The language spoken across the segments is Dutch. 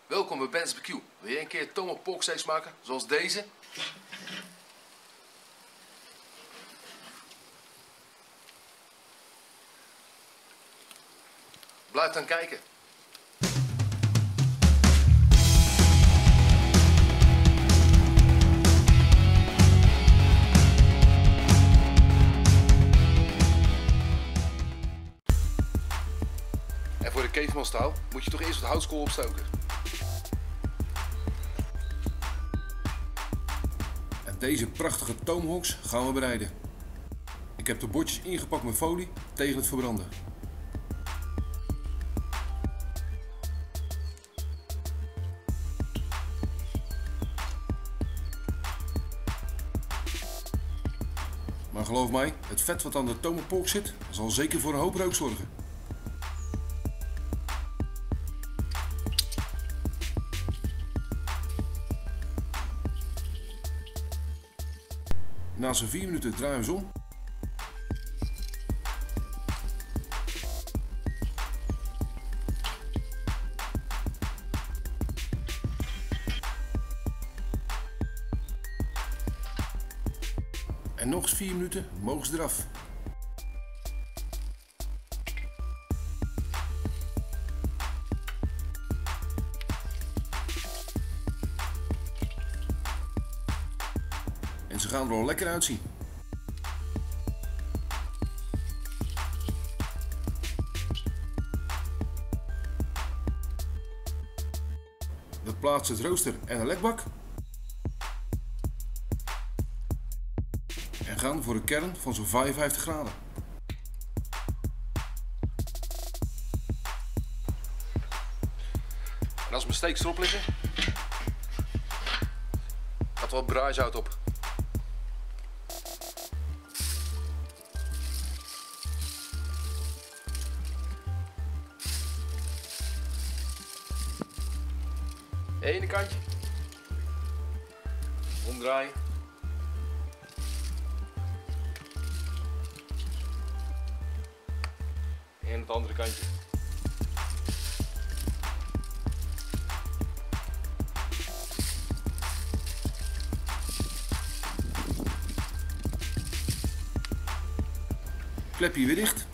Welkom bij Ben's BBQ. Wil je een keer tomahawk steaks maken, zoals deze? Blijf dan kijken. En voor de cavemanstaal moet je toch eerst wat houtskool opstoken. En deze prachtige tomahawks gaan we bereiden. Ik heb de bordjes ingepakt met folie tegen het verbranden. Maar geloof mij, het vet wat aan de tomahawk zit, zal zeker voor een hoop rook zorgen. Na zo'n 4 minuten draaien we ze om. En nog eens 4 minuten mogen ze eraf. En ze gaan er al lekker uitzien. We plaatsen het rooster en een lekbak. En gaan voor een kern van zo'n 55 graden. En als mijn steaks erop liggen, gaat er wat braaizout op. Ene kantje. Omdraaien. En het andere kantje. Klepje weer dicht.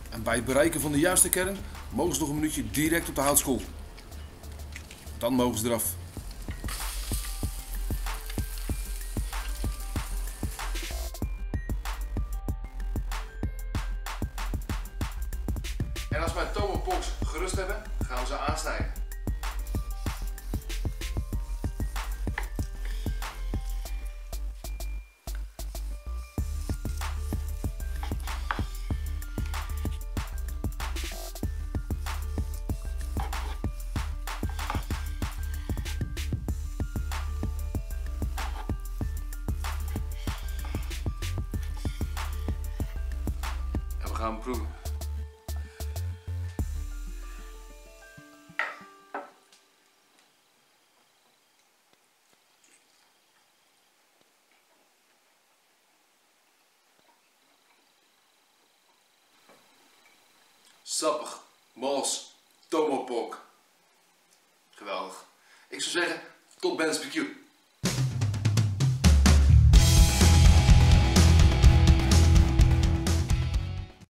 En bij het bereiken van de juiste kern mogen ze nog een minuutje direct op de houtskool. Dan mogen ze eraf. En als mijn tomahawks gerust hebben, gaan we ze aansnijden. En we gaan hem proeven. Sappig, mals, tomahawk. Geweldig. Ik zou zeggen, tot Ben's BBQ.